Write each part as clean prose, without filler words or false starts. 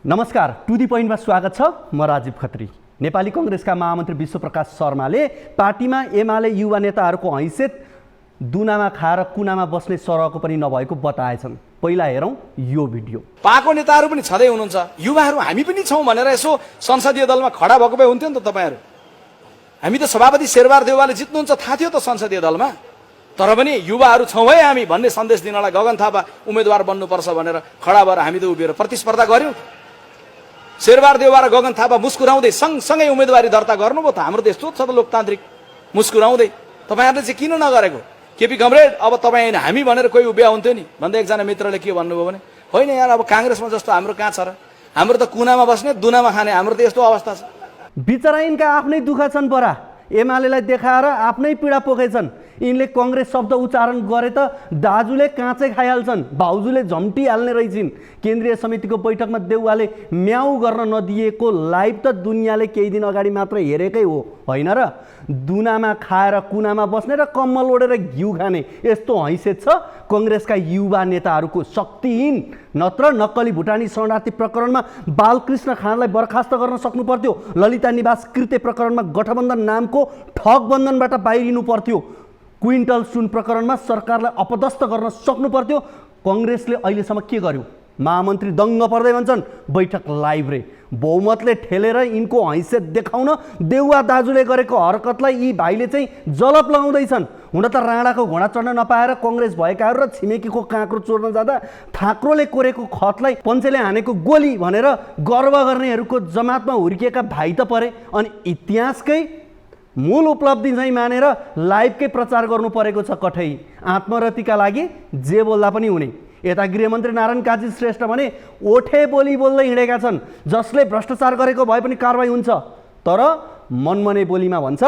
नमस्कार, टु दी पोइन्टमा स्वागत छ। म राजीव खत्री। नेपाली कांग्रेसका महामन्त्री विश्वप्रकाश शर्माले पार्टीमा एमाले युवा नेताहरूको हैसियत दुनामा खाएर कुनामा बस्ने सरहको पनि नभएको बताएछन्। पहिला हेरौँ यो भिडियो। पाको नेताहरू पनि छँदै हुनुहुन्छ, युवाहरू हामी पनि छौँ भनेर यसो संसदीय दलमा खडा भएको भए हुन्थ्यो नि त तपाईहरु। हामी त सभापति शेरबहादुर देउवाले जित्नुहुन्छ थाहा थियो त संसदीय दलमा, तर पनि युवाहरू छौँ है हामी भन्ने सन्देश दिनलाई गगन थापा उम्मेदवार बन्नुपर्छ भनेर खडा भएर हामी त उभिएर प्रतिस्पर्धा गर्यौं। शेरबहादुर देउवा र गगन थापा मुस्कुराउँदै सँगसँगै उम्मेदवारी दर्ता गर्नुभयो त। हाम्रो त यस्तो छ त लोकतान्त्रिक, मुस्कुराउँदै। तपाईहरुले चाहिँ किन नगरेको? केपी कमरेड अब तपाईँ हैन हामी भनेर कोही उभिया हुन्थ्यो नि भन्दै एकजना मित्रले के भन्नुभयो भने, होइन यार अब कांग्रेसमा जस्तो हाम्रो कहाँ छ र, हाम्रो त कुनामा बस्ने दुनामा खाने, हाम्रो त यस्तो अवस्था छ। बिचरा यिनका आफ्नै दुःख छन् परा। एमालेलाई देखाएर आफ्नै पीडा पोखेछन्। यिनले कांग्रेस शब्द उच्चारण गरे त दाजुले काँचै खाइहाल्छन्, भाउजूले झम्टिहाल्ने रहेछिन्। केन्द्रीय समितिको बैठकमा देउवाले म्याउ गर्न नदिएको लाइभ त दुनियाँले केही दिन अगाडि मात्र हेरेकै हो, होइन र? दुनामा खाएर कुनामा बस्ने र कम्मल ओढेर घिउ खाने यस्तो हैसियत छ कांग्रेसका युवा नेताहरूको। शक्तिहीन नत्र नक्कली भुटानी शरणार्थी प्रकरणमा बालकृष्ण खानलाई बर्खास्त गर्न सक्नु पर्थ्यो। ललिता निवास कृत्य प्रकरणमा गठबन्धन नामको ठग बन्धनबाट बाहिरिनु पर्थ्यो। क्विन्टल सुन प्रकरणमा सरकारलाई अपदस्थ गर्न सक्नु पर्थ्यो। कांग्रेसले अहिलेसम्म के गर्यो? महामन्त्री दङ्ग पर्दै भन्छन् बैठक लाइभ रे। बहुमतले ठेलेर यिनको हैसियत देखाउन देउवा दाजुले गरेको हरकतलाई यी भाइले चाहिँ जलप लगाउँदैछन्। हुन त राणाको घोडा चढ्न नपाएर कांग्रेस भएकाहरू र छिमेकीको काँक्रो चोर्न जाँदा ठाक्रोले कोरेको खतलाई पञ्चेले हानेको गोली भनेर गर्व गर्नेहरूको जमातमा हुर्किएका भाइ त परे। अनि इतिहासकै मूल उपलब्धि चाहिँ मानेर लाइभकै प्रचार गर्नु परेको छ कठै। आत्मरतिका लागि जे बोल्दा पनि हुने। यता गृहमन्त्री नारायण काजी श्रेष्ठ भने ओठे बोली बोल्दै हिँडेका छन्। जसले भ्रष्टाचार गरेको भए पनि कारबाही हुन्छ, तर मनमने बोलीमा भन्छ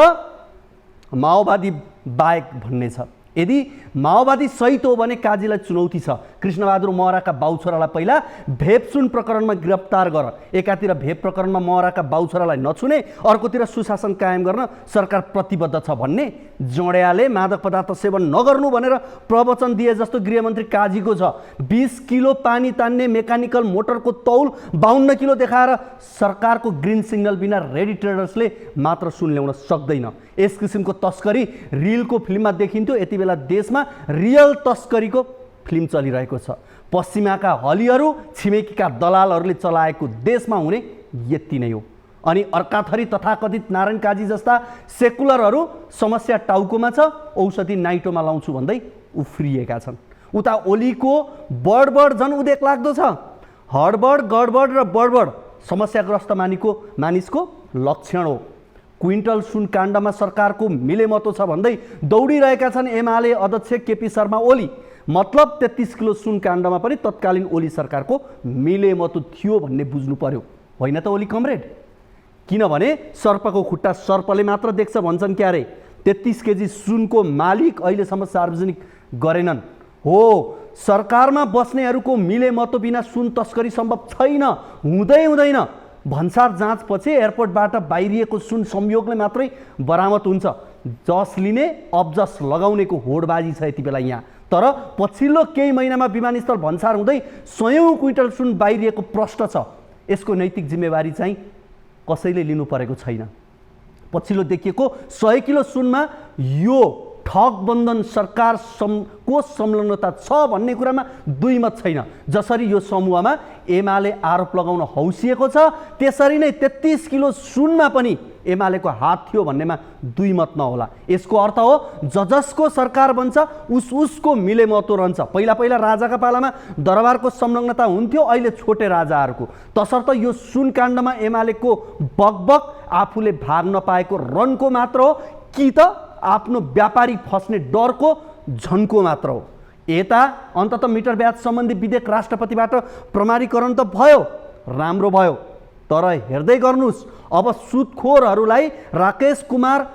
माओवादी बाहेक भन्ने छ। यदि माओवादी सहित हो भने काजीलाई चुनौती छ। कृष्णबहादुर महराका बाउछोरालाई पहिला भेपसुन प्रकरणमा गिरफ्तार गर। एकातिर भेप प्रकरणमा महराका बाउछोरालाई नछुने, अर्कोतिर सुशासन कायम गर्न सरकार प्रतिबद्ध छ भन्ने जोड्याले मादक पदार्थ सेवन नगर्नु भनेर प्रवचन दिए जस्तो गृहमन्त्री काजीको छ। 20 किलो पानी तान्ने मेकानिकल मोटरको तौल 52 किलो देखाएर सरकारको ग्रिन सिग्नल बिना रेडी ट्रेडर्सले मात्र सुन ल्याउन सक्दैन। यस किसिमको तस्करी रिलको फिल्ममा देखिन्थ्यो, यति बेला देशमा रियल तस्करीको फिल्म चलिरहेको छ। पश्चिमाका हलीहरू छिमेकीका दलालहरूले चलाएको देशमा हुने यति नै हो। अनि अर्काथरी तथाकथित नारायण काजी जस्ता सेकुलरहरू समस्या टाउकोमा छ, औषधि नाइटोमा लाउँछु भन्दै उफ्रिएका छन्। उता ओलीको बडबड झन् उदेक लाग्दो छ। हडबड गडबड र बडबड समस्याग्रस्त मानिसको लक्षण हो। क्विन्टल सुन काण्डमा सरकारको मिलेमतो छ भन्दै दौडिरहेका छन् एमाले अध्यक्ष केपी शर्मा ओली। मतलब 33 किलो सुन काण्डमा पनि तत्कालीन ओली सरकारको मिलेमतो थियो भन्ने बुझ्नु पर्यो, होइन त ओली कमरेड? किनभने सर्पको खुट्टा सर्पले मात्र देख्छ भन्छन् क्यारे। 33 केजी सुनको मालिक अहिलेसम्म सार्वजनिक गरेनन्। हो, सरकारमा बस्नेहरूको मिलेमतो बिना सुन तस्करी सम्भव छैन, हुँदैन। भन्सार जाँचपछि एयरपोर्टबाट बाहिरिएको सुन संयोगले मात्रै बरामद हुन्छ। जस लिने अब्जस लगाउनेको होडबाजी छ यति बेला यहाँ। तर पछिल्लो केही महिनामा विमानस्थल भन्सार हुँदै 100 क्विन्टल सुन बाहिरिएको प्रश्न छ। यसको नैतिक जिम्मेवारी चाहिँ कसैले लिनु परेको छैन। पछिल्लो देखिएको 100 किलो सुनमा यो ठग बन्धन सरकार को संलग्नता छ भन्ने कुरामा दुई मत छैन। जसरी यो समूहमा एमाले आरोप लगाउन हौसिएको छ, त्यसरी नै 33 किलो सुनमा पनि एमालेको हात थियो भन्नेमा दुई मत नहोला। यसको अर्थ हो जसको सरकार बन्छ उसको मिलेमतो रहन्छ। पहिला राजाका पालामा दरबारको संलग्नता हुन्थ्यो, अहिले छोटे राजाहरूको। तसर्थ यो सुन काण्डमा एमालेको बकबक आफूले भाग नपाएको रनको मात्र हो कि त आफ्नो व्यापारी फस्ने डरको झन्को मात्र हो। यता अन्तत मिटर ब्याज सम्बन्धी विधेयक राष्ट्रपतिबाट प्रमाणीकरण त भयो, राम्रो भयो। तर हेर्दै गर्नुस्, अब सुदखोरहरूलाई राकेश कुमार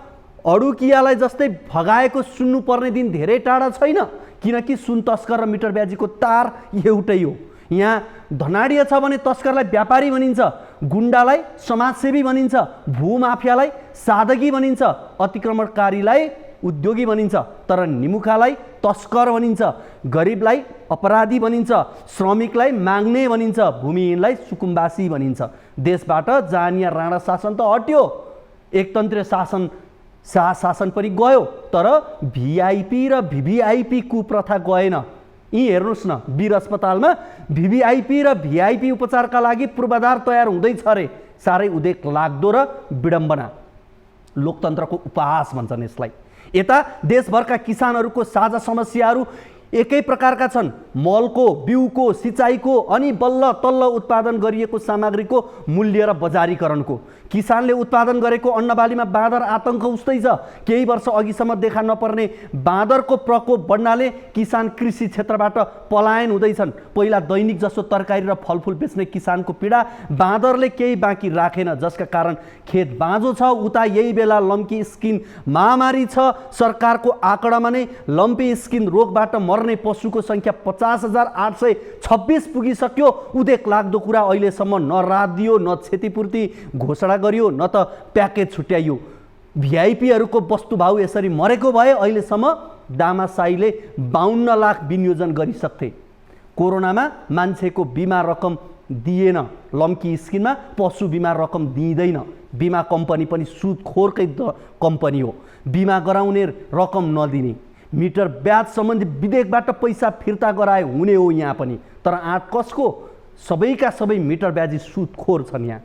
अडुकियालाई जस्तै भगाएको सुन्नुपर्ने दिन धेरै टाढा छैन। किनकि सुन तस्कर र मिटर ब्याजीको तार एउटै हो। यहाँ धनाढ्य छ भने तस्करलाई व्यापारी भनिन्छ, गुण्डालाई समाजसेवी भनिन्छ, भूमाफियालाई सादगी भनिन्छ, अतिक्रमणकारीलाई उद्योगी भनिन्छ, तर निमुखालाई तस्कर भनिन्छ, गरिबलाई अपराधी भनिन्छ, श्रमिकलाई माग्ने भनिन्छ, भूमिहीनलाई सुकुम्बासी भनिन्छ। देशबाट जानिया राणा शासन त हट्यो, एकतन्त्रीय शासन पनि गयो, तर भिआइपी र भिभिआइपी कुप्रथा गएन। यी हेर्नुहोस् न, वीर अस्पतालमा भिभिआइपी र भिआइपी उपचारका लागि पूर्वाधार तयार हुँदैछ अरे। साह्रै उदेक लाग्दो र विडम्बना। लोकतन्त्रको उपहास भन्छन् यसलाई। यता देशभरका किसानहरूको साझा समस्याहरू एकै प्रकारका छन्। मलको, बिउको, सिँचाइको अनि बल्ल तल्ल उत्पादन गरिएको सामग्रीको मूल्य र बजारीकरणको। किसानले उत्पादन गरेको अन्नबालीमा बाँदर आतङ्क उस्तै छ। केही वर्ष अघिसम्म देखा नपर्ने बाँदरको प्रकोप बढ्नाले किसान कृषि क्षेत्रबाट पलायन हुँदैछन्। पहिला दैनिक जसो तरकारी र फलफुल बेच्ने किसानको पीडा बाँदरले केही बाँकी राखेन, जसका कारण खेत बाँझो छ। उता यही बेला लम्की स्किन महामारी छ। सरकारको आँकडामा नै लम्पी स्किन रोगबाट मर्ने पशुको संख्या 50,826 पुगिसक्यो। उदेक लाग्दो कुरा, अहिलेसम्म न रात दियो, न क्षतिपूर्ति घोषणा गरियो, न त प्याकेज छुट्याइयो। भिआइपीहरूको वस्तुभाउ यसरी मरेको भए अहिलेसम्म दामासाईले 52 लाख विनियोजन गरिसक्थे। कोरोनामा मान्छेको बिमा रकम दिएन, लम्की स्किनमा पशु बिमा रकम दिइँदैन। बिमा कम्पनी पनि सुदखोरकै कम्पनी हो। बिमा गराउने रकम नदिने, मिटर ब्याज सम्बन्धी विधेयकबाट पैसा फिर्ता गराए हुने हो यहाँ पनि। तर आँट कसको? सबैका सबै मिटर ब्याजी सुदखोर छन्। यहाँ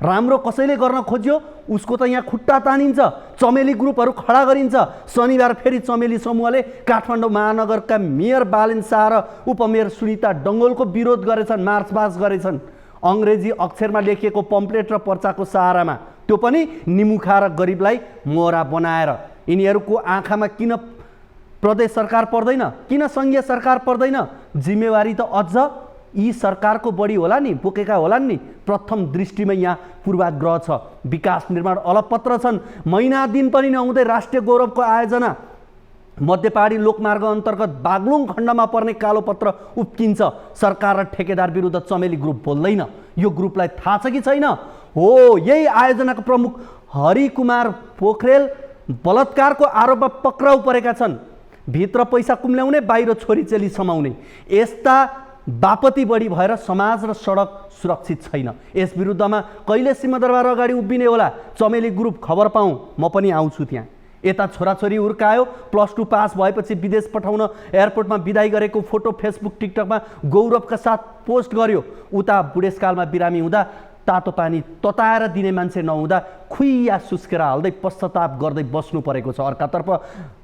राम्रो कसैले गर्न खोज्यो उसको त यहाँ खुट्टा तानिन्छ, चमेली ग्रुपहरू खडा गरिन्छ। शनिबार फेरि चमेली समूहले काठमाडौँ महानगरका मेयर बालेन शाह र उपमेयर सुनिता डङ्गोलको विरोध गरेछन्, मार्चपास्ट गरेछन्। अङ्ग्रेजी अक्षरमा लेखिएको पम्पलेट र पर्चाको सहारामा, त्यो पनि निमुखा र गरिबलाई मोहरा बनाएर। यिनीहरूको आँखामा किन प्रदेश सरकार पर्दैन, किन सङ्घीय सरकार पर्दैन? जिम्मेवारी त अझ यी सरकारको बढी होला नि, बोकेका होलान् नि। प्रथम दृष्टिमा यहाँ पूर्वाग्रह छ। विकास निर्माण अलपत्र छन्। महिना दिन पनि नहुँदै राष्ट्रिय गौरवको आयोजना मध्य पहाडी लोकमार्ग अन्तर्गत बागलुङ खण्डमा पर्ने कालोपत्र उप्किन्छ। सरकार र ठेकेदार विरुद्ध चमेली ग्रुप बोल्दैन। यो ग्रुपलाई थाहा छ कि छैन? हो, यही आयोजनाको प्रमुख हरिकुमार पोखरेल बलात्कारको आरोपमा पक्राउ परेका छन्। भित्र पैसा कुम्ल्याउने, बाहिर छोरीचेली समाउने। यस्ता बापती बढी भएर समाज र सडक सुरक्षित छैन। यस विरुद्धमा कहिले सिंहदरबार अगाडि उभिने होला? चमेली ग्रुप खबर पाऊँ, म पनि आउँछु त्यहाँ। यता छोराछोरी हुर्कायो, +2 पास भएपछि विदेश पठाउन एयरपोर्टमा बिदाई गरेको फोटो फेसबुक टिकटकमा गौरवका साथ पोस्ट गर्यो। उता बुढेसकालमा बिरामी हुँदा तातो पानी तताएर दिने मान्छे नहुँदा खुइया सुस्केर हाल्दै पश्चाताप गर्दै बस्नु परेको छ। अर्कातर्फ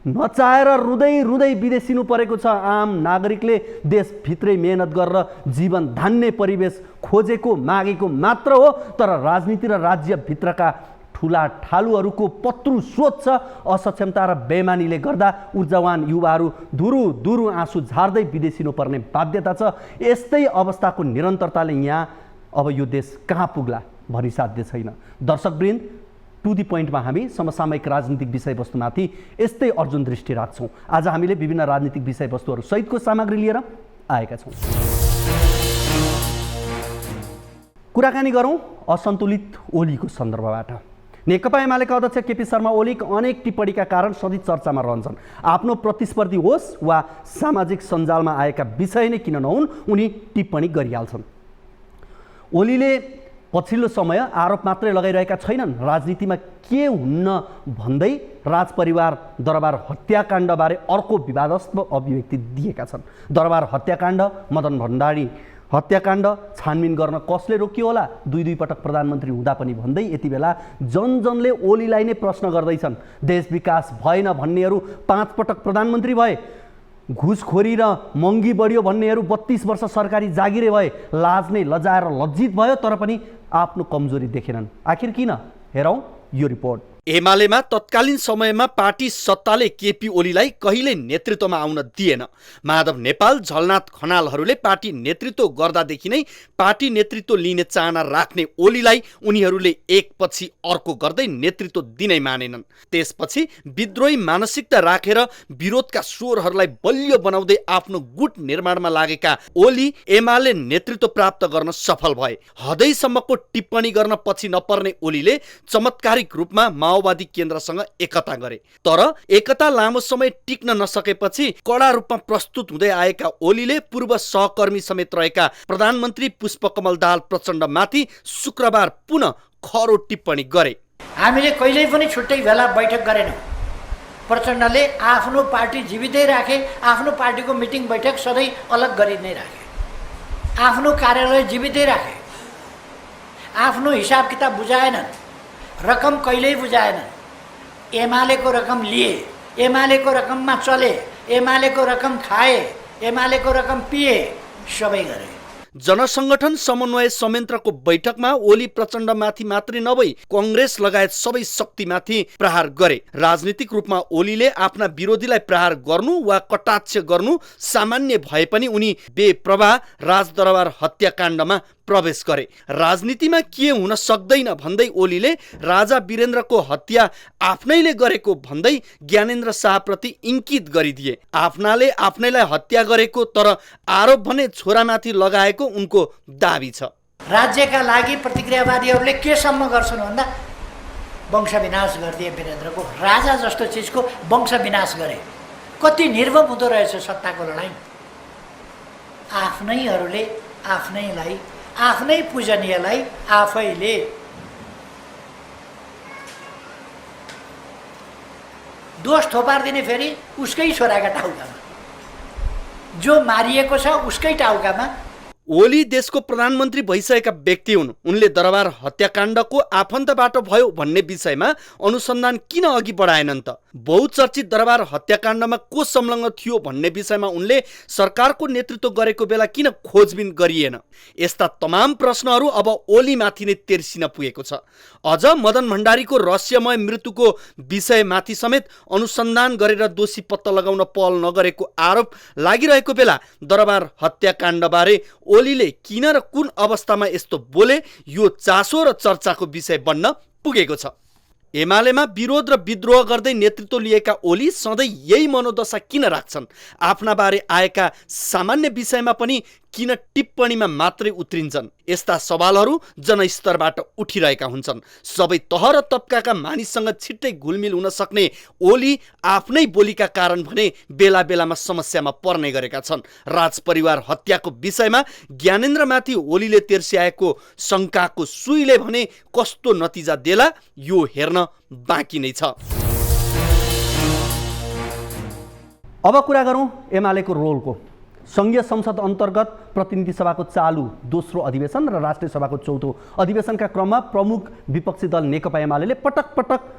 नचाहेर रुँदै रुँदै विदेशिनु परेको छ। आम नागरिकले देशभित्रै मेहनत गरेर जीवन धान्ने परिवेश खोजेको मागेको मात्र हो, तर राजनीति र राज्यभित्रका ठुला ठालुहरूको पत्रु स्रोत छ। असक्षमता र बेमानीले गर्दा ऊर्जावान युवाहरू धुरु धुरु आँसु झार्दै विदेशिनु पर्ने बाध्यता छ। यस्तै अवस्थाको निरन्तरताले यहाँ अब यो देश कहाँ पुग्ला भनी साध्य छैन। दर्शकवृन्द, टु दी पोइन्टमा हामी समसामयिक राजनीतिक विषयवस्तुमाथि यस्तै अर्जुन दृष्टि राख्छौँ। आज हामीले विभिन्न राजनीतिक विषयवस्तुहरू सहितको सामग्री लिएर आएका छौँ। कुराकानी गरौँ असन्तुलित ओलीको सन्दर्भबाट। नेकपा एमालेका अध्यक्ष केपी शर्मा ओली अनेक टिप्पणीका कारण सधैँ चर्चामा रहन्छन्। आफ्नो प्रतिस्पर्धी होस् वा सामाजिक सञ्जालमा आएका विषय नै किन नहुन्, उनी टिप्पणी गरिहाल्छन्। ओलीले पछिल्लो समय आरोप मात्रै लगाइरहेका छैनन्, राजनीतिमा के हुन्न भन्दै राजपरिवार दरबार हत्याकाण्डबारे अर्को विवादास्पद अभिव्यक्ति दिएका छन्। दरबार हत्याकाण्ड, मदन भण्डारी हत्याकाण्ड छानबिन गर्न कसले रोकियो होला? दुई पटक प्रधानमन्त्री हुँदा पनि भन्दै यति बेला जनजनले ओलीलाई नै प्रश्न गर्दैछन्। देश विकास भएन भन्नेहरू 5 पटक प्रधानमन्त्री भए, घुसखोरी र महँगी बढ्यो भन्नेहरू 32 वर्ष सरकारी जागिरे भए, लाज नै लजाएर लज्जित भयो, तर पनि आफ्नो कमजोरी देखेनन्। आखिर किन? हेरौँ यो रिपोर्ट। एमालेमा तत्कालीन समयमा पार्टी सत्ताले केपी ओलीलाई कहिल्यै नेतृत्वमा आउन दिएन। माधव नेपाल, झलनाथ खनालहरूले पार्टी नेतृत्व गर्दादेखि नै पार्टी नेतृत्व लिने चाहना राख्ने ओलीलाई उनीहरूले एकपछि अर्को गर्दै नेतृत्व दिनै मानेनन्। त्यसपछि विद्रोही मानसिकता राखेर विरोधका स्वरहरूलाई बलियो बनाउँदै आफ्नो गुट निर्माणमा लागेका ओली एमाले नेतृत्व प्राप्त गर्न सफल भए। हदैसम्मको टिप्पणी गर्न पछि नपर्ने ओलीले चमत्कारिक रूपमा माओवादी केन्द्रसँग एकता गरे। तर एकता लामो समय टिक्न नसकेपछि कडा रूपमा प्रस्तुत हुँदै आएका ओलीले पूर्व सहकर्मी समेत रहेका प्रधानमन्त्री पुष्पकमल दाहाल प्रचण्डमाथि शुक्रबार पुनः खरो टिप्पणी गरे। हामीले कहिल्यै पनि छुट्टै भेला बैठक गरेनौँ। प्रचण्डले आफ्नो पार्टी जीवितै राखे, आफ्नो पार्टीको मिटिङ बैठक सधैँ अलग गरी नै राखे, आफ्नो कार्यालय जीवितै राखे, आफ्नो हिसाब किताब बुझाएनन्, रकम कहिल्यै बुझाएनन्। एमालेको रकम लिए, एमालेको रकममा चले, एमालेको रकम खाए, एमालेको रकम पिए, सबै गरे। जनसंगठन समन्वय संयन्त्रको बैठकमा ओली प्रचण्डमाथि मात्रै नभई कङ्ग्रेस लगायत सबै शक्तिमाथि प्रहार गरे। राजनीतिक रूपमा ओलीले आफ्ना विरोधीलाई प्रहार गर्नु वा कटाक्ष गर्नु सामान्य भए पनि उनी बेप्रवाह राजदरबार हत्याकाण्डमा प्रवेश गरे। राजनीतिमा के हुन सक्दैन भन्दै ओलीले राजा वीरेन्द्रको हत्या आफ्नैले गरेको भन्दै ज्ञानेन्द्र शाहप्रति इङ्कित गरिदिए। आफ्नाले आफ्नैलाई हत्या गरेको तर आरोप भने छोरामाथि लगाएको उनको दाबी छ। राज्यका लागि प्रतिक्रियावादीहरूले केसम्म गर्छन् भन्दा वंश विनाश गरिदिए। वीरेन्द्रको राजा जस्तो चिजको वंश विनाश गरे। कति निर्भव हुँदो रहेछ सत्ताको लडाइँ। आफ्नैहरूले आफ्नैलाई, आफ्नै पूजनीयलाई आफैले दोष थोपारिदिने, फेरि उसकै छोराका टाउकामा, जो मारिएको छ उसकै टाउकामा। ओली देशको प्रधानमन्त्री भइसकेका व्यक्ति हुन्। उनले दरबार हत्याकाण्डको आफन्तबाट भयो भन्ने विषयमा अनुसन्धान किन अघि बढाएनन् त? बहुचर्चित दरबार हत्याकाण्डमा को संलग्न थियो भन्ने विषयमा उनले सरकारको नेतृत्व गरेको बेला किन खोजबिन गरिएन? यस्ता तमाम प्रश्नहरू अब ओलीमाथि नै तेर्सिन पुगेको छ। अझ मदन भण्डारीको रहस्यमय मृत्युको विषयमाथि समेत अनुसन्धान गरेर दोषी पत्ता लगाउन पहल नगरेको आरोप लागिरहेको बेला दरबार हत्याकाण्डबारे ओलीले किन र कुन अवस्थामा यस्तो बोले, यो चासो र चर्चाको विषय बन्न पुगेको छ। एमालेमा विरोध र विद्रोह गर्दै नेतृत्व लिएका ओली सधैँ यही मनोदशा किन राख्छन्? आफ्ना बारे आएका सामान्य विषयमा पनि किन टिप्पणीमा मात्रै उत्रिन्छन्? यस्ता सवालहरू जनस्तरबाट उठिरहेका हुन्छन्। सबै तह र तबकाका मानिससँग छिट्टै घुलमिल हुन सक्ने ओली आफ्नै बोलीका कारण भने बेला बेलामा समस्यामा पर्ने गरेका छन्। राजपरिवार हत्याको विषयमा ज्ञानेन्द्रमाथि ओलीले तेर्स्याएको शङ्काको सुईले भने कस्तो नतिजा देला यो हेर्न बाँकी नै छ। अब कुरा गरौँ एमालेको रोलको। संघीय संसद अन्तर्गत प्रतिनिधि सभाको चालु दोस्रो अधिवेशन र राष्ट्रिय सभाको चौथो अधिवेशनका क्रममा प्रमुख विपक्षी दल नेकपा एमाले पटक पटक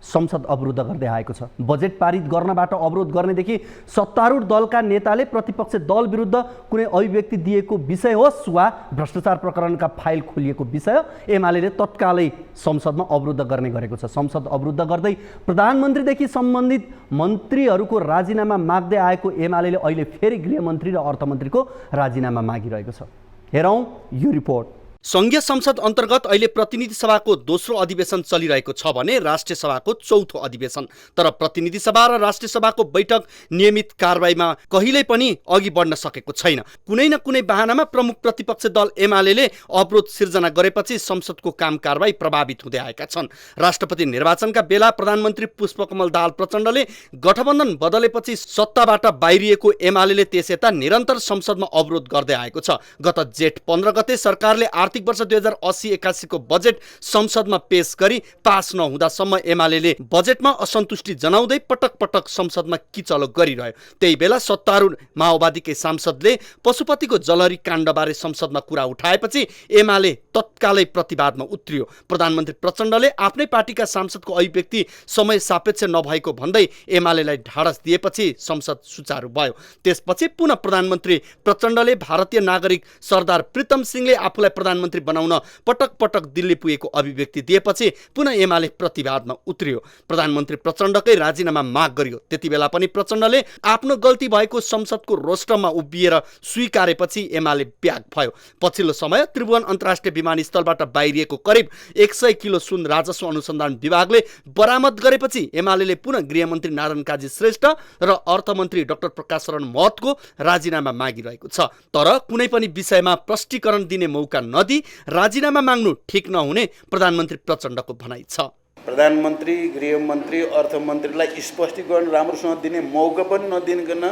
संसद अवरुद्ध गर्दै आएको छ। बजेट पारित गर्नबाट अवरोध गर्नेदेखि सत्तारूढ दलका नेताले प्रतिपक्ष दल विरुद्ध कुनै अभिव्यक्ति दिएको विषय होस् वा भ्रष्टाचार प्रकरणका फाइल खोलिएको विषय एमाले तत्कालै संसदमा अवरुद्ध गर्ने गरेको छ। संसद अवरुद्ध गर्दै प्रधानमन्त्रीदेखि सम्बन्धित मन्त्रीहरूको राजीनामा माग्दै आएको एमाले अहिले फेरि गृहमन्त्री र अर्थमन्त्रीको राजीनामा मागिरहेको छ। हेरौँ यो रिपोर्ट। संघीय संसद अन्तर्गत अहिले प्रतिनिधि सभाको दोस्रो अधिवेशन चलिरहेको छ भने राष्ट्रिय सभाको चौथो अधिवेशन। तर प्रतिनिधि सभा र राष्ट्रिय सभाको बैठक नियमित कारबाहीमा कहिल्यै पनि अघि बढ्न सकेको छैन। कुनै न कुनै बहानामा प्रमुख प्रतिपक्ष दल एमाले अवरोध सिर्जना गरेपछि संसदको काम कारबाही प्रभावित हुँदै आएका छन्। राष्ट्रपति निर्वाचनका बेला प्रधानमन्त्री पुष्पकमल दाहाल प्रचण्डले गठबन्धन बदलेपछि सत्ताबाट बाहिरिएको एमाले त्यस यता निरन्तर संसदमा अवरोध गर्दै आएको छ। गत जेठ 15 गते सरकारले आर्थिक वर्ष 2080-81 को बजेट संसदमा पेश गरी पास नहुँदासम्म एमाले बजेटमा असन्तुष्टि जनाउँदै पटक पटक संसदमा किचलो गरिरह्यो। त्यही बेला सत्तारूढ माओवादीकै सांसदले पशुपतिको जलहरी काण्डबारे संसदमा कुरा उठाएपछि एमाले तत्कालै प्रतिवादमा उत्रियो। प्रधानमन्त्री प्रचण्डले आफ्नै पार्टीका सांसदको अभिव्यक्ति समय सापेक्ष नभएको भन्दै एमालेलाई ढाडस दिएपछि संसद सुचारू भयो। त्यसपछि पुनः प्रधानमन्त्री प्रचण्डले भारतीय नागरिक सरदार प्रीतम सिंहले आफूलाई प्रधानमन्त्री बनाउन पटक पटक दिल्ली पुगेको अभिव्यक्ति दिएपछि पुनः एमाले प्रतिवादमा उत्रियो। प्रधानमन्त्री प्रचण्डकै राजीनामा माग गरियो। त्यति बेला पनि प्रचण्डले आफ्नो गल्ती भएको संसदको रोस्टरमा उभिएर स्वीकारेपछि एमाले ब्याग भयो। पछिल्लो समय त्रिभुवन अन्तर्राष्ट्रिय विमानस्थलबाट बाहिरिएको करिब 100 किलो सुन राजस्व अनुसन्धान विभागले बरामद गरेपछि एमाले पुनः गृहमन्त्री नारायण काजी श्रेष्ठ र अर्थमन्त्री डाक्टर प्रकाश शरण महतको राजीनामा मागिरहेको छ। तर कुनै पनि विषयमा प्रष्टीकरण दिने मौका नदी राजीनामा माग्नु ठिक नहुने प्रधानमन्त्री प्रचण्डको भनाइ छ। प्रधानमन्त्री, गृहमन्त्री, अर्थमन्त्रीलाई स्पष्टीकरण राम्रोसँग दिने मौका पनि नदिनकन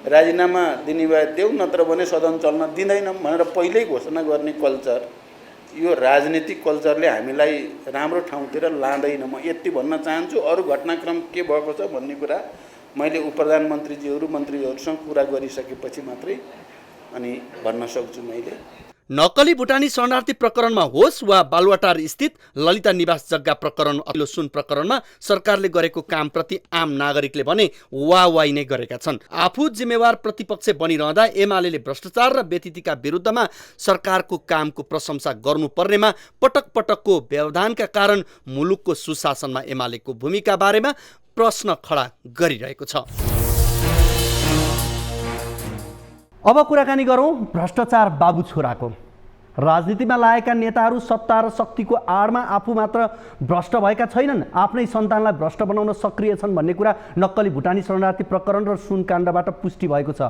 राजीनामा दिने भए देऊ, नत्र भने सदन चल्न दिँदैनौँ भनेर पहिल्यै घोषणा गर्ने कल्चर, यो राजनीतिक कल्चरले हामीलाई राम्रो ठाउँतिर लाँदैन। म यति भन्न चाहन्छु। अरू घटनाक्रम के भएको छ भन्ने कुरा मैले उपप्रधानमन्त्रीज्यूहरू मन्त्रीहरूसँग कुरा गरिसकेपछि मात्रै अनि भन्न सक्छु। मैले नक्कली भुटानी शरणार्थी प्रकरणमा होस् वा बालुवाटार स्थित ललिता निवास जग्गा प्रकरण, अघिल्लो सुन प्रकरणमा सरकारले गरेको कामप्रति आम नागरिकले भने वाह नै गरेका छन्। आफू जिम्मेवार प्रतिपक्ष बनिरहँदा एमाले भ्रष्टाचार र व्यतिथिका विरुद्धमा सरकारको कामको प्रशंसा गर्नुपर्नेमा पटक पटकको व्यवधानका कारण मुलुकको सुशासनमा एमालेको भूमिका बारेमा प्रश्न खडा गरिरहेको छ। अब कुराकानी गरौँ भ्रष्टाचार बाबु छोराको। राजनीतिमा लागेका नेताहरू सत्ता र शक्तिको आडमा आफू मात्र भ्रष्ट भएका छैनन्, आफ्नै सन्तानलाई भ्रष्ट बनाउन सक्रिय छन् भन्ने कुरा नक्कली भुटानी शरणार्थी प्रकरण र सुन काण्डबाट पुष्टि भएको छ।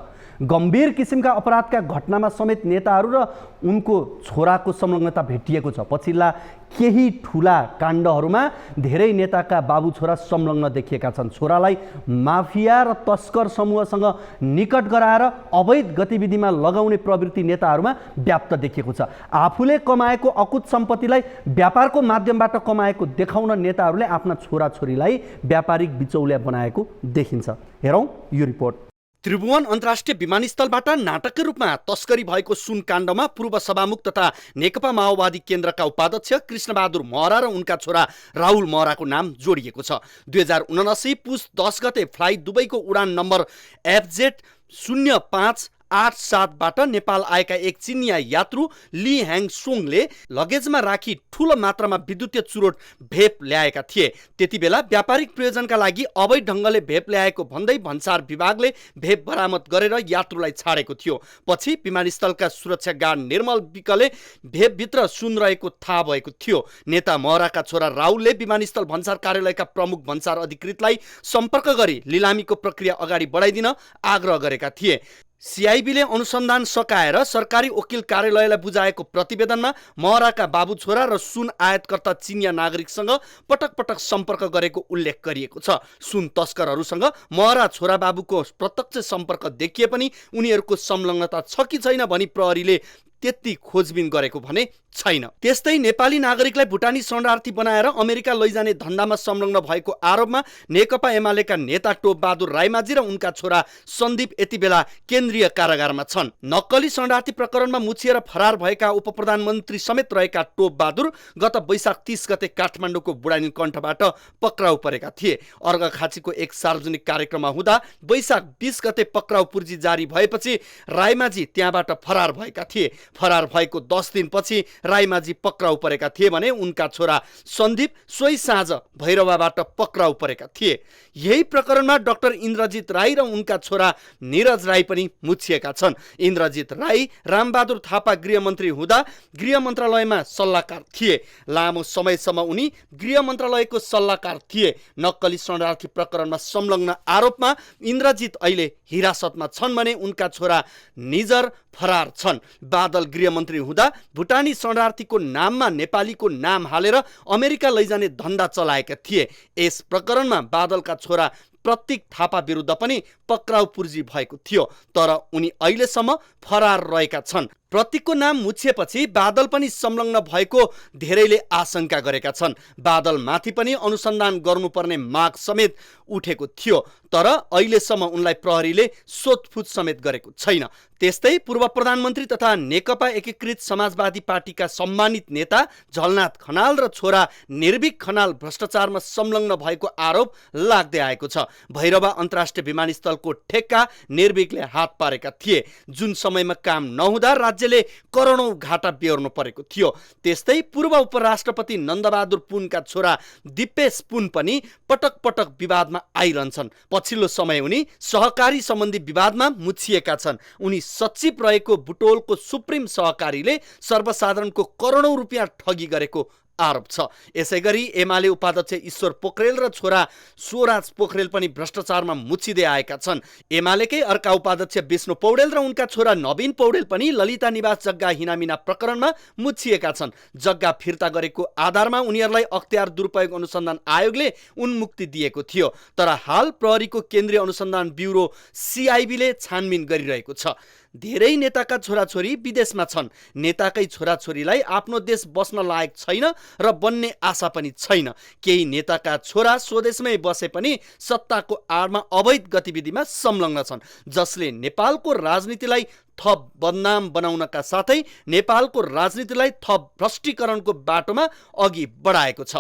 गम्भीर किसिमका अपराधका घटनामा समेत नेताहरू र उनको छोराको संलग्नता भेटिएको छ। पछिल्ला केही ठुला काण्डहरूमा धेरै नेताका बाबु छोरा संलग्न देखिएका छन्। छोरालाई माफिया र तस्कर समूहसँग निकट गराएर अवैध गतिविधिमा लगाउने प्रवृत्ति नेताहरूमा व्याप्त देखिएको छ। आफूले कमाएको अकुत सम्पत्तिलाई व्यापारको माध्यमबाट कमाएको देखाउन नेताहरूले आफ्ना छोराछोरीलाई व्यापारिक बिचौलिया बनाएको देखिन्छ। हेरौँ यो रिपोर्ट। त्रिभुवन अन्तर्राष्ट्रिय विमानस्थलबाट नाटकीय रूपमा तस्करी भएको सुन काण्डमा पूर्व सभामुख तथा नेकपा माओवादी केन्द्रका उपाध्यक्ष कृष्णबहादुर महरा र उनका छोरा राहुल महराको नाम जोडिएको छ। 2079 पुस 10 गते फ्लाइट दुबईको उडान नम्बर FZ 0587 बाट नेपाल आएका एक चिनिया यात्रु ली ह्याङ सोङले लगेजमा राखी ठूलो मात्रामा विद्युतीय चुरोट भेप ल्याएका थिए। त्यति बेला व्यापारिक प्रयोजनका लागि अवैध ढङ्गले भेप ल्याएको भन्दै भन्सार विभागले भेप बरामद गरेर यात्रुलाई छाडेको थियो। पछि विमानस्थलका सुरक्षा गार्ड निर्मल विकले भेपभित्र सुन रहेको थाहा भएको थियो। नेता महराका छोरा राहुलले विमानस्थल भन्सार कार्यालयका प्रमुख भन्सार अधिकृतलाई सम्पर्क गरी लिलामीको प्रक्रिया अगाडि बढाइदिन आग्रह गरेका थिए। CIBले अनुसन्धान सकाएर सरकारी वकिल कार्यालयलाई बुझाएको प्रतिवेदनमा महराका बाबु छोरा र सुन आयातकर्ता चिनिया नागरिकसँग पटक पटक सम्पर्क गरेको उल्लेख गरिएको छ। सुन तस्करहरूसँग महरा छोरा बाबुको प्रत्यक्ष सम्पर्क देखिए पनि उनीहरूको संलग्नता छ कि छैन भनी प्रहरीले त्यति खोजबिन गरेको भने छैन। त्यस्तै नेपाली नागरिकलाई भुटानी शरणार्थी बनाएर अमेरिका लैजाने धन्दामा संलग्न भएको आरोपमा नेकपा एमालेका नेता टोप बहादुर राईमाझी र उनका छोरा सन्दीप यति बेला केन्द्रीय कारागारमा छन्। नक्कली शरणार्थी प्रकरणमा मुछिएर फरार भएका उपप्रधानमन्त्री समेत रहेका टोप बहादुर गत वैशाख 30 गते काठमाडौँको बुढानी कण्ठबाट पक्राउ परेका थिए। अर्घाखाँचीको एक सार्वजनिक कार्यक्रममा हुँदा वैशाख 20 गते पक्राउ पूर्जी जारी भएपछि राईमाझी त्यहाँबाट फरार भएका थिए। फरार भएको 10 दिनपछि राईमाझी पक्राउ परेका थिए भने उनका छोरा सन्दीप सोही साँझ भैरवाबाट पक्राउ परेका थिए। यही प्रकरणमा डाक्टर इन्द्रजित राई र उनका छोरा निरज राई पनि मुछिएका छन्। इन्द्रजित राई रामबहादुर थापा गृहमन्त्री हुँदा गृह मन्त्रालयमा सल्लाहकार थिए। लामो समयसम्म उनी गृह मन्त्रालयको सल्लाहकार थिए। नक्कली शरणार्थी प्रकरणमा संलग्न आरोपमा इन्द्रजित अहिले हिरासतमा छन् भने उनका छोरा निजर फरार छन्। बादल गृहमन्त्री हुँदा भुटानी शरणार्थीको नाममा नेपालीको नाम हालेर अमेरिका लैजाने धन्दा चलाएका थिए। यस प्रकरणमा बादलका छोरा प्रतीक थापा विरुद्ध पनि पक्राउ पूर्जी भएको थियो, तर उनी अहिलेसम्म फरार रहेका छन्। प्रतीकको नाम मुछिएपछि बादल पनि संलग्न भएको धेरैले आशंका गरेका छन्। बादल माथि पनि अनुसन्धान गर्नुपर्ने माग समेत उठेको थियो, तर अहिलेसम्म उनलाई प्रहरीले सोधपुछ समेत गरेको छैन। त्यस्तै पूर्व प्रधानमन्त्री तथा नेकपा एकीकृत समाजवादी पार्टीका सम्मानित नेता झलनाथ खनाल र छोरा निर्भीक खनाल भ्रष्टाचारमा संलग्न भएको आरोप लाग्दै आएको छ। भैरवा अन्तर्राष्ट्रिय विमानस्थलको ठेक्का निर्भीकले हात पारेका थिए, जुन समयमा काम नहुँदा राज्यले करोडौं घाटा बेहोर्नु परेको थियो। त्यस्तै पूर्व उपराष्ट्रपति नन्दबहादुर पुनका छोरा दिपेश पुन पनि पटक पटक विवादमा आइरहन्छन्। पछिल्लो समय उनी सहकारी सम्बन्धी विवादमा मुछिएका छन्। उनी सचिव रहेको बुटोलको सुप्रिम सहकारीले सर्वसाधारणको करोडौं रुपियाँ ठगी गरेको आरोप छ। यसैगरी एमाले उपाध्यक्ष ईश्वर पोखरेल र छोरा स्वराज पोखरेल पनि भ्रष्टाचारमा मुछिँदै आएका छन्। एमालेकै अर्का उपाध्यक्ष विष्णु पौडेल र उनका छोरा नवीन पौडेल पनि ललिता निवास जग्गा हिनामिना प्रकरणमा मुछिएका छन्। जग्गा फिर्ता गरेको आधारमा उनीहरूलाई अख्तियार दुरुपयोग अनुसन्धान आयोगले उन्मुक्ति दिएको थियो। तर हाल प्रहरीको केन्द्रीय अनुसन्धान ब्युरो CIB ले छानबिन गरिरहेको छ। धेरै नेताका छोराछोरी विदेशमा छन्। नेताकै छोराछोरीलाई आफ्नो देश बस्न लायक छैन र बन्ने आशा पनि छैन। केही नेताका छोरा स्वदेशमै बसे पनि सत्ताको आडमा अवैध गतिविधिमा संलग्न छन्, जसले नेपालको राजनीतिलाई थप बदनाम बनाउनका साथै नेपालको राजनीतिलाई थप भ्रष्टीकरणको बाटोमा अघि बढाएको छ।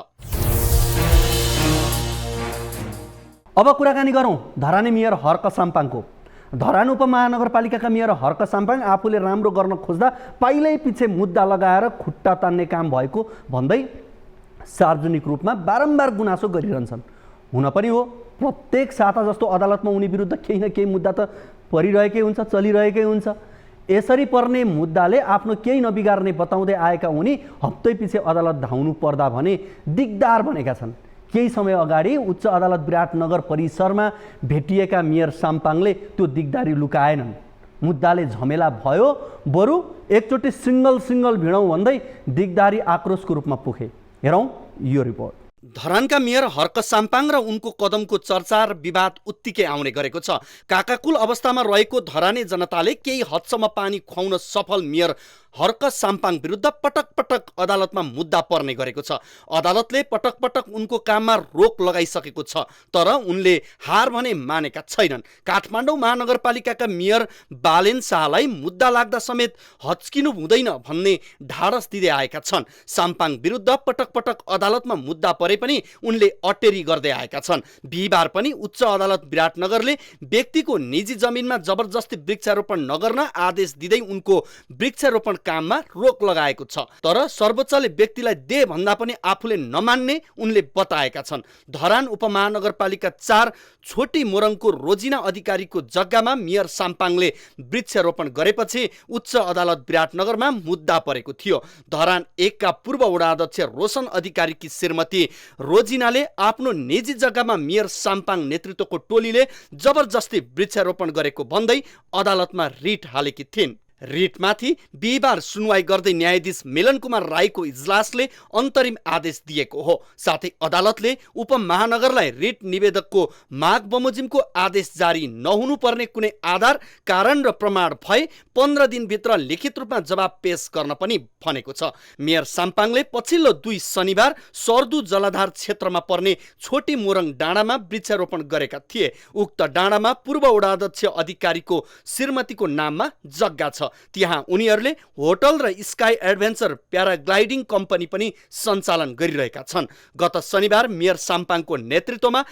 अब कुराकानी गरौँ धरानी मेयर हर्क साम्पाङको। धरान उपमहानगरपालिकाका मेयर हर्क साम्पाङ आफूले राम्रो गर्न खोज्दा पाइलै पछि मुद्दा लगाएर खुट्टा तान्ने काम भएको भन्दै सार्वजनिक रूपमा बारम्बार गुनासो गरिरहन्छन्। हुन पनि हो, प्रत्येक साता जस्तो अदालतमा उनी विरुद्ध केही न केही मुद्दा त परिरहेकै हुन्छ, चलिरहेकै हुन्छ। यसरी पर्ने मुद्दाले आफ्नो केही नबिगार्ने बताउँदै आएका उनी हप्तै पछि अदालत धाउनु पर्दा भने दिगदार बनेका छन्। केही समय अगाडि उच्च अदालत विराटनगर परिसरमा भेटिएका मेयर साम्पाङले त्यो दिगदारी लुकाएनन्। मुद्दाले झमेला भयो, बरु एकचोटि सिङ्गल भिडौँ भन्दै दिगदारी आक्रोशको रूपमा पुगे। हेरौँ यो रिपोर्ट। धरानका मेयर हर्क साम्पाङ र उनको कदमको चर्चा र विवाद उत्तिकै आउने गरेको छ। काकाकुल अवस्थामा रहेको धराने जनताले केही हदसम्म पानी खुवाउन सफल मेयर हर्क साम्पाङ विरुद्ध पटक पटक अदालतमा मुद्दा पर्ने गरेको छ। अदालतले पटक पटक उनको काममा रोक लगाइसकेको छ, तर उनले हार भने मानेका छैनन्। काठमाडौँ महानगरपालिकाका मेयर बालेन शाहलाई मुद्दा लाग्दा समेत हच्किनु हुँदैन भन्ने ढाडस दिँदै आएका छन्। साम्पाङ विरुद्ध पटक पटक अदालतमा मुद्दा परे पनि उनले अटेरी गर्दै आएका छन्। बिहिबार पनि उच्च अदालत विराटनगरले व्यक्तिको निजी जमिनमा जबरजस्ती वृक्षारोपण नगर्न आदेश दिँदै उनको वृक्षारोपण काममा रोक लगाएको छ। तर सर्वोच्चले व्यक्तिलाई दे भन्दा पनि आफूले नमान्ने उनले बताएका छन्। धरान उपमहानगरपालिका 4 छोटी मोरङको रोजिना अधिकारीको जग्गामा मेयर साम्पाङले वृक्षारोपण गरेपछि उच्च अदालत विराटनगरमा मुद्दा परेको थियो। धरान 1 का पूर्व वडाध्यक्ष रोशन अधिकारीकी श्रीमती रोजिनाले आफ्नो निजी जग्गामा मेयर साम्पाङ नेतृत्वको टोलीले जबरजस्ती वृक्षारोपण गरेको भन्दै अदालतमा रिट हालेकी थिइन्। रिटमाथि बिहिबार सुनवाई गर्दै न्यायाधीश मिलन कुमार राईको इजलासले अन्तरिम आदेश दिएको हो। साथै अदालतले उपमहानगरलाई रिट निवेदकको माग बमोजिमको आदेश जारी नहुनुपर्ने कुनै आधार, कारण र प्रमाण भए 15 दिनभित्र लिखित रूपमा जवाब पेश गर्न पनि भनेको छ। मेयर साम्पाङले पछिल्लो 2 शनिबार सर्दु जलाधार क्षेत्रमा पर्ने छोटी मोरङ डाँडामा वृक्षारोपण गरेका थिए। उक्त डाँडामा पूर्व वडाध्यक्ष अधिकारीको श्रीमतीको नाममा जग्गा छ। त्यहाँ उनीहरूले होटल र स्काई एडभेन्चर प्याराग्लाइडिङ कम्पनी पनि सञ्चालन गरिरहेका छन्। गत शनिबार मेयर साम्पाङको नेतृत्वमा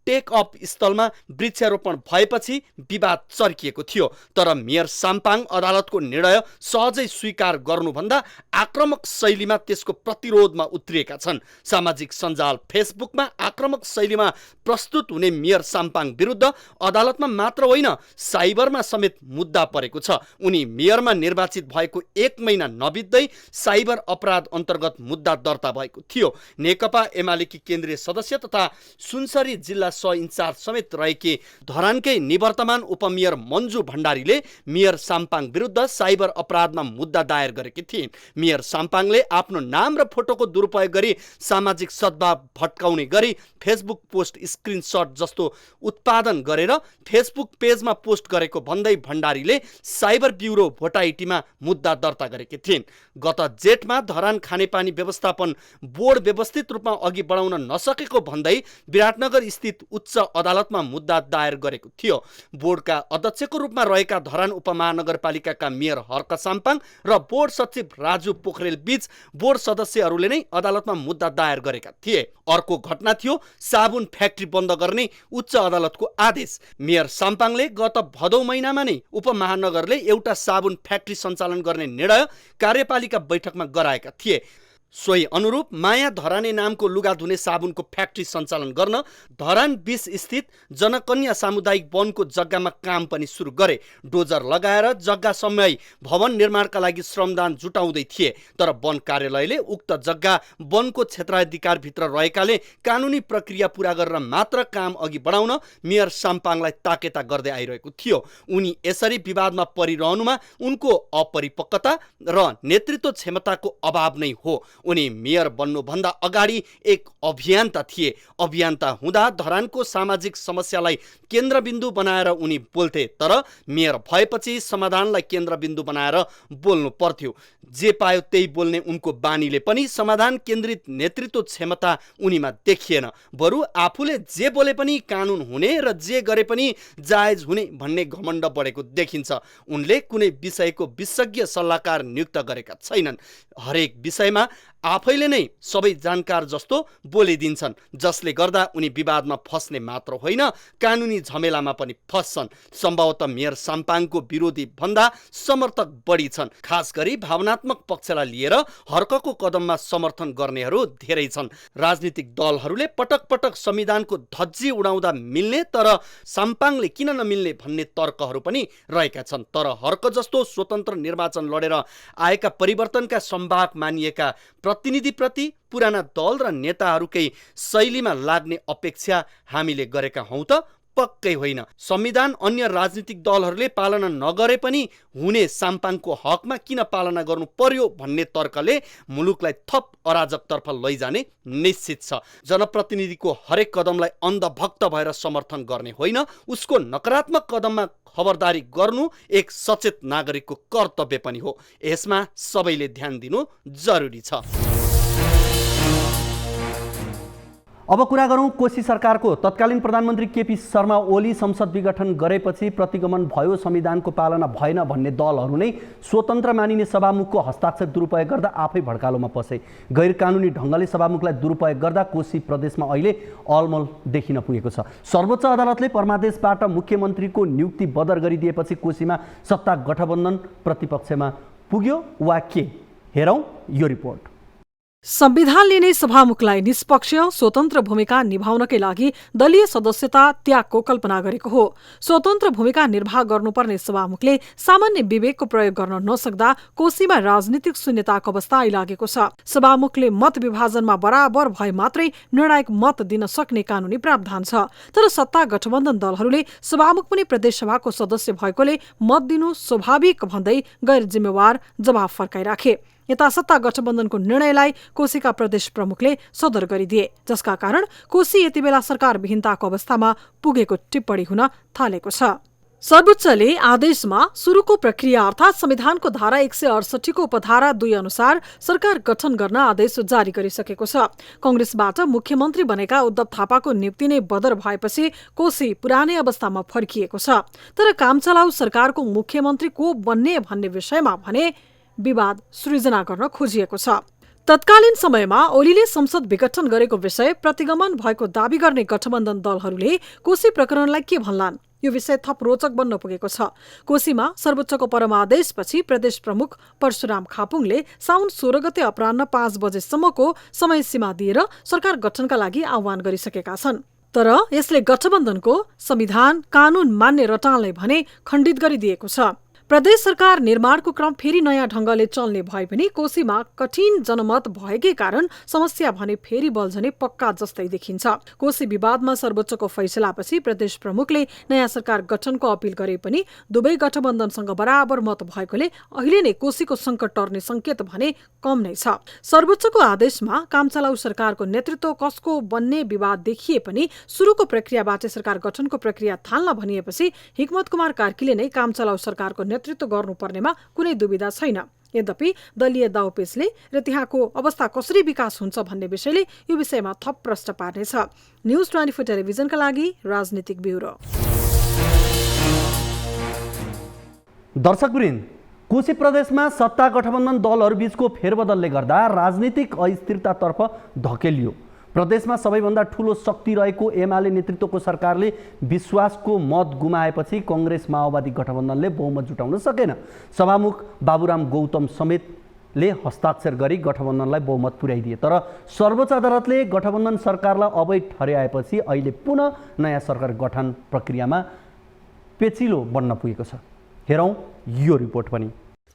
टेक अफ स्थलमा वृक्षारोपण भएपछि विवाद चर्किएको थियो। तर मेयर साम्पाङ अदालतको निर्णय सहजै स्वीकार गर्नुभन्दा आक्रामक शैलीमा त्यसको प्रतिरोधमा उत्रिएका छन्। सामाजिक सञ्जाल फेसबुकमा आक्रामक शैलीमा प्रस्तुत हुने मेयर साम्पाङ विरुद्ध अदालतमा मात्र होइन साइबरमा समेत मुद्दा परेको छ। उनी मेयरमा निर्वाचित भएको 1 महिना नबित्दै साइबर अपराध अन्तर्गत मुद्दा दर्ता भएको थियो। नेकपा एमालेकी केन्द्रीय सदस्य तथा सुनसरी जिल्ला इन्चार्ज समेत रहेकी धरानकै निवर्तमान उपमेयर मन्जु भण्डारीले मेयर साम्पाङ विरुद्ध साइबर अपराधमा मुद्दा दायर गरेकी थिइन्। मेयर साम्पाङले आफ्नो नाम र फोटोको दुरुपयोग गरी सामाजिक सद्भाव भट्काउने गरी फेसबुक पोस्ट स्क्रिनशट जस्तो उत्पादन गरेर फेसबुक पेजमा पोस्ट गरेको भन्दै भण्डारीले साइबर ब्युरो भोटाइटीमा मुद्दा दर्ता गरेकी थिइन्। गत जेठमा धरान खानेपानी व्यवस्थापन बोर्ड व्यवस्थित रूपमा अघि बढाउन नसकेको भन्दै विराटनगर स्थित उच्च अदालतमा मुद्दा दायर गरेको थियो। बोर्डका अध्यक्षको रूपमा रहेका धरान उपमहानगरपालिकाका मेयर हर्क साम्पाङ र बोर्ड सचिव राजु पोखरेल बीच बोर्ड सदस्यहरूले नै अदालतमा मुद्दा दायर गरेका थिए। अर्को घटना थियो साबुन फ्याक्ट्री बन्द गर्ने उच्च अदालतको आदेश। मेयर साम्पाङले गत भदौ महिनामा नै उपमहानगरले एउटा साबुन फ्याक्ट्री सञ्चालन गर्ने निर्णय कार्यपालिका बैठकमा गराएका थिए। सोही अनुरूप माया धराने नामको लुगा धुने साबुनको फ्याक्ट्री सञ्चालन गर्न धरान 20 स्थित जनकन्या सामुदायिक वनको जग्गामा काम पनि सुरु गरे। डोजर लगाएर जग्गा समय भवन निर्माणका लागि श्रमदान जुटाउँदै थिए, तर वन कार्यालयले उक्त जग्गा वनको क्षेत्राधिकारभित्र रहेकाले कानुनी प्रक्रिया पूरा गरेर मात्र काम अघि बढाउन मेयर साम्पाङलाई ताकेता गर्दै आइरहेको थियो। उनी यसरी विवादमा परिरहनुमा उनको अपरिपक्वता र नेतृत्व क्षमताको अभाव नै हो। उनी मेयर बन्नुभन्दा अगाडि एक अभियन्ता थिए। अभियन्ता हुँदा धरानको सामाजिक समस्यालाई केन्द्रबिन्दु बनाएर उनी बोल्थे, तर मेयर भएपछि समाधानलाई केन्द्रबिन्दु बनाएर बोल्नु पर्थ्यो। जे पायो त्यही बोल्ने उनको बानीले पनि समाधान केन्द्रित नेतृत्व क्षमता उनीमा देखिएन। बरु आफूले जे बोले पनि कानुन हुने र जे गरे पनि जायज हुने भन्ने घमण्ड बढेको देखिन्छ। उनले कुनै विषयको विशेषज्ञ सल्लाहकार नियुक्त गरेका छैनन्। हरेक विषयमा आफैले नै सबै जानकार जस्तो बोलिदिन्छन्, जसले गर्दा उनी विवादमा फस्ने मात्र होइन, कानुनी झमेलामा पनि फस्छन्। सम्भवतः मेयर साम्पाङको विरोधी भन्दा समर्थक बढी छन्। खास गरी भावनात्मक पक्षलाई लिएर हर्कको कदममा समर्थन गर्नेहरू धेरै छन्। राजनीतिक दलहरूले पटक पटक संविधानको धज्जी उडाउँदा मिल्ने तर साम्पाङले किन नमिल्ने भन्ने तर्कहरू पनि रहेका छन्। तर हर्क जस्तो स्वतन्त्र निर्वाचन लडेर आएका परिवर्तनका सम्भाग मानिएका प्रतिनिधिप्रति पुराना दल र नेताहरूकै शैलीमा लाग्ने अपेक्षा हामीले गरेका हौं त? पक्कै होइन। संविधान अन्य राजनीतिक दलहरूले पालना नगरे पनि हुने साम्पाङको हकमा किन पालना गर्नु पर्यो भन्ने तर्कले मुलुकलाई थप अराजकतर्फ लैजाने निश्चित छ। जनप्रतिनिधिको हरेक कदमलाई अन्धभक्त भएर समर्थन गर्ने होइन, उसको नकारात्मक कदममा खबरदारी गर्नु एक सचेत नागरिकको कर्तव्य पनि हो। यसमा सबैले ध्यान दिनु जरुरी छ। अब कुरा गरौँ कोशी सरकारको। तत्कालीन प्रधानमन्त्री केपी शर्मा ओली संसद विघटन गरेपछि प्रतिगमन भयो, संविधानको पालना भएन भन्ने दलहरू नै स्वतन्त्र मानिने सभामुखको हस्ताक्षर दुरुपयोग गर्दा आफै भड्कालोमा पसे। गैर कानुनी ढङ्गले सभामुखलाई दुरुपयोग गर्दा कोशी प्रदेशमा अहिले अलमल देखिन पुगेको छ। सर्वोच्च अदालतले परमादेशबाट मुख्यमन्त्रीको नियुक्ति बदर गरिदिएपछि कोशीमा सत्ता गठबन्धन प्रतिपक्षमा पुग्यो वा के? हेरौँ यो रिपोर्ट। संविधानले नै सभामुखलाई निष्पक्ष स्वतन्त्र भूमिका निभाउनकै लागि दलीय सदस्यता त्यागको कल्पना गरेको हो। स्वतन्त्र भूमिका निर्वाह गर्नुपर्ने सभामुखले सामान्य विवेकको प्रयोग गर्न नसक्दा कोशीमा राजनीतिक शून्यताको अवस्था आइलागेको छ। सभामुखले मत विभाजनमा बराबर भए मात्रै निर्णायक मत दिन सक्ने कानूनी प्रावधान छ। तर सत्ता गठबन्धन दलहरूले सभामुख पनि प्रदेशसभाको सदस्य भएकोले मत दिनु स्वाभाविक भन्दै गैर जिम्मेवार जवाफ फर्काइराखे। यता सत्ता गठबन्धनको निर्णयलाई कोशीका प्रदेश प्रमुखले सदर गरिदिए, जसका कारण कोशी यति बेला सरकार विहीनताको अवस्थामा पुगेको टिप्पणी हुन थालेको छ। सर्वोच्चले आदेशमा सुरुको प्रक्रिया अर्थात् संविधानको धारा 168 को उपधारा 2 अनुसार सरकार गठन गर्न आदेश जारी गरिसकेको छ। कंग्रेसबाट मुख्यमन्त्री बनेका उद्धव थापाको नियुक्ति नै बदर भएपछि कोशी पुरानै अवस्थामा फर्किएको छ। तर काम चलाउ सरकारको मुख्यमन्त्री को बन्ने भन्ने विषयमा भने विवाद सृजना गर्न खोजिएको छ। तत्कालीन समयमा ओलीले संसद विघटन गरेको विषय प्रतिगमन भएको दावी गर्ने गठबन्धन दलहरूले कोशी प्रकरणलाई के भन्लान्? यो विषय थप रोचक बन्न पुगेको छ। कोशीमा सर्वोच्चको परमादेशपछि प्रदेश प्रमुख परशुराम खापुङले साउन 16 गते अपराह्न 5 बजेसम्मको समय सीमा दिएर सरकार गठनका लागि आह्वान गरिसकेका छन्। तर यसले गठबन्धनको संविधान कानून मान्ने रटाललाई भने खण्डित गरिदिएको छ। प्रदेश सरकार निर्माणको क्रम फेरि नयाँ ढंगले चल्ने भए पनि कोशीमा कठिन जनमत भएकै कारण समस्या भने फेरि बल्झने पक्का जस्तै देखिन्छ। कोशी विवादमा सर्वोच्चको फैसलापछि प्रदेश प्रमुखले नयाँ सरकार गठनको अपील गरे पनि दुवै गठबन्धनसँग बराबर मत भएकोले अहिले नै कोशीको संकट टर्ने संकेत भने कम नै छ। सर्वोच्चको आदेशमा काम चलाउ सरकारको नेतृत्व कसको बन्ने विवाद देखिए पनि सुरुको प्रक्रियाबाट सरकार गठनको प्रक्रिया थाल्न भनिएपछि हिक्मत कुमार कार्कीले नै काम चलाउ सरकारको नेतृत्व गर्नुपर्नेमा कुनै दुविधा छैन। यद्यपि दलीय दाउपेचले र त्यहाँको अवस्था कसरी विकास हुन्छ भन्ने विषयले यो विषयमा थप प्रश्न पार्नेछ। न्यूज 24 टेलिभिजनका लागि राजनीतिक ब्युरो। दर्शकवृन्द, कोशी प्रदेशमा सत्ता गठबन्धन दलहरू बीचको फेरबदलले गर्दा राजनीतिक अस्थिरतातर्फ धकेलियो। प्रदेशमा सबैभन्दा ठूलो शक्ति रहेको एमाले नेतृत्वको सरकारले विश्वासको मत गुमाएपछि कांग्रेस माओवादी गठबन्धनले बहुमत जुटाउन सकेन। सभामुख बाबुराम गौतम समेत ले हस्ताक्षर गरी गठबन्धनलाई बहुमत पुर्याइदिए। तर सर्वोच्च अदालतले गठबन्धन सरकारलाई अवैध ठहर्याएपछि अहिले पुनः नयाँ सरकार गठन प्रक्रियामा पेचिलो बन्न पुगेको छ। हेरौँ यो रिपोर्ट पनि।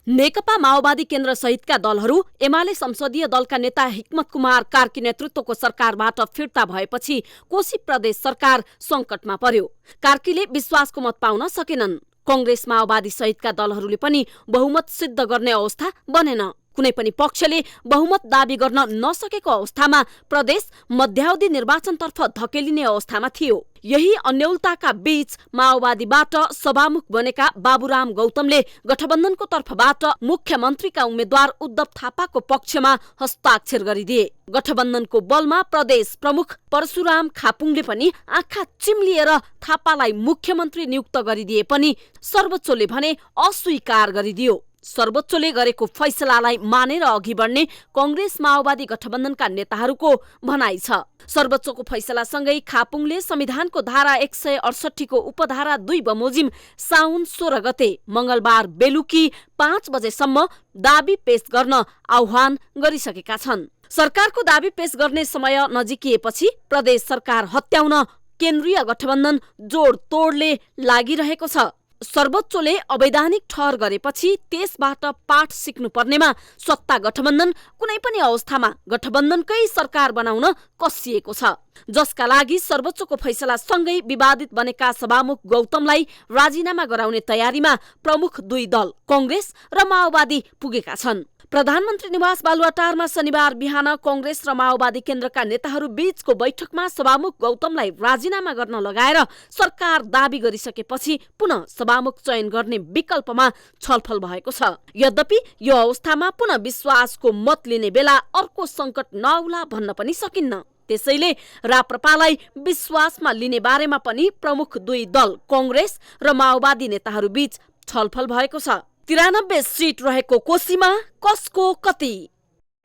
नेकपा माओवादी केन्द्र सहितका दलहरू एमाले संसदीय दलका नेता हिक्मत कुमार कार्की नेतृत्वको सरकारबाट फिर्ता भएपछि कोशी प्रदेश सरकार संकटमा पर्यो। कार्कीले विश्वासको मत पाउन सकेनन्। कांग्रेस माओवादी सहितका दलहरूले पनि बहुमत सिद्ध गर्ने अवस्था बनेन। कुनै पनि पक्षले बहुमत दाबी गर्न नसकेको अवस्थामा प्रदेश मध्यावधि निर्वाचनतर्फ धकेलिने अवस्थामा थियो। यही अन्यलताका बीच माओवादीबाट सभामुख बनेका बाबुराम गौतमले गठबन्धनको तर्फबाट मुख्यमन्त्रीका उम्मेद्वार उद्धव थापाको पक्षमा हस्ताक्षर गरिदिए। गठबन्धनको बलमा प्रदेश प्रमुख परशुराम खापुङले पनि आँखा चिम्लिएर थापालाई मुख्यमन्त्री नियुक्त गरिदिए पनि सर्वोच्चले भने अस्वीकार गरिदियो। सर्वोच्चले गरेको फैसलालाई मानेर अघि बढ्ने कांग्रेस माओवादी गठबन्धनका नेताहरूको भनाइ छ। सर्वोच्चको फैसलासँगै खापुङले संविधानको धारा 168 को उपधारा 2 बमोजिम साउन 16 गते मंगलबार बेलुकी 5 बजेसम्म दाबी पेश गर्न आह्वान गरिसकेका छन्। सरकारको दाबी पेश गर्ने समय नजिकिएपछि प्रदेश सरकार हत्याउन केन्द्रीय गठबन्धन जोड तोडले लागिरहेको छ। सर्वोच्चले अवैधानिक ठहर गरेपछि त्यसबाट पाठ सिक्नुपर्नेमा सत्ता गठबन्धन कुनै पनि अवस्थामा गठबन्धनकै सरकार बनाउन कसिएको छ, जसका लागि सर्वोच्चको फैसलासँगै विवादित बनेका सभामुख गौतमलाई राजीनामा गराउने तयारीमा प्रमुख दुई दल कांग्रेस र माओवादी पुगेका छन्। प्रधानमन्त्री निवास बालुवाटारमा शनिबार बिहान कांग्रेस र माओवादी केन्द्रका नेताहरू बीचको बैठकमा सभामुख गौतमलाई राजीनामा गर्न लगाएर सरकार दाबी गरिसकेपछि पुनः सभामुख चयन गर्ने विकल्पमा छलफल भएको छ। यद्यपि यो अवस्थामा पुनः विश्वासको मत लिने बेला अर्को संकट नआउला भन्न पनि सकिन्न। त्यसैले राप्रपालाई विश्वासमा लिने बारेमा पनि प्रमुख दुई दल कांग्रेस र माओवादी नेताहरू बीच छलफल भएको छ। 93 सीट रहेको कोशीमा कसको कति?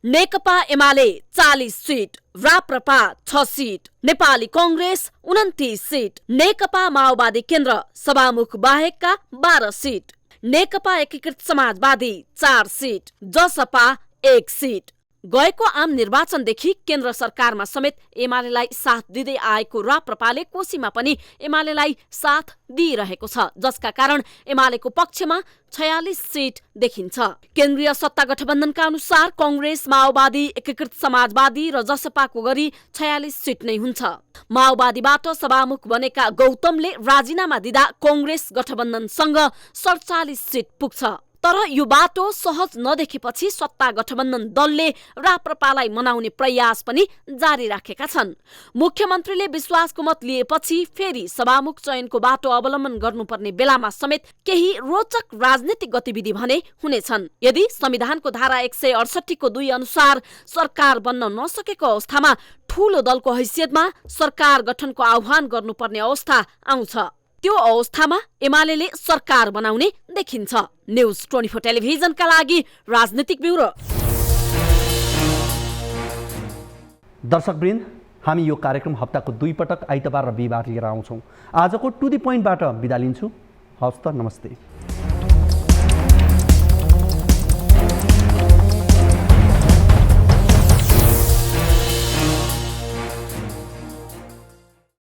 Nekapa Emale 40 seat, Raprapa 6 seat, Nepali Congress 29 seat, Nekapa Maobadi Kendra सभामुख बाहेकका 12 सीट, नेकपा एकीकृत समाजवादी 4 सीट, जसपा 1 सीट। गएको आम निर्वाचनदेखि केन्द्र सरकारमा समेत एमालेलाई साथ दिँदै आएको राप्रपाले कोशीमा पनि एमालेलाई साथ दिइरहेको छ, जसका कारण एमालेको पक्षमा 46 सीट देखिन्छ। केन्द्रीय सत्ता गठबन्धनका अनुसार कांग्रेस माओवादी एकीकृत समाजवादी र जसपाको गरी 46 सीट नै हुन्छ। माओवादीबाट सभामुख बनेका गौतमले राजीनामा दिँदा कांग्रेस गठबन्धनसँग 47 सीट पुग्छ। तर यो बाटो सहज नदेखेपछि सत्ता गठबन्धन दलले राप्रपालाई मनाउने प्रयास पनि जारी राखेका छन्। मुख्यमन्त्रीले विश्वासको मत लिएपछि फेरि सभामुख चयनको बाटो अवलम्बन गर्नुपर्ने बेलामा समेत केही रोचक राजनीतिक गतिविधि भने हुनेछन्। यदि संविधानको धारा 168 को 2 अनुसार सरकार बन्न नसकेको अवस्थामा ठूलो दलको हैसियतमा सरकार गठनको आह्वान गर्नुपर्ने अवस्था आउँछ। त्यो अवस्थामा एमालेले सरकार बनाउने देखिन्छ। न्यूज 24 टेलिभिजनका लागि राजनीतिक ब्युरो। दर्शकवृन्द, हामी यो कार्यक्रम हप्ताको 2 पटक आइतबार र बिहिबार लिएर आउँछौँ। आजको टु द पोइन्टबाट बिदा लिन्छु। हवस् त, नमस्ते।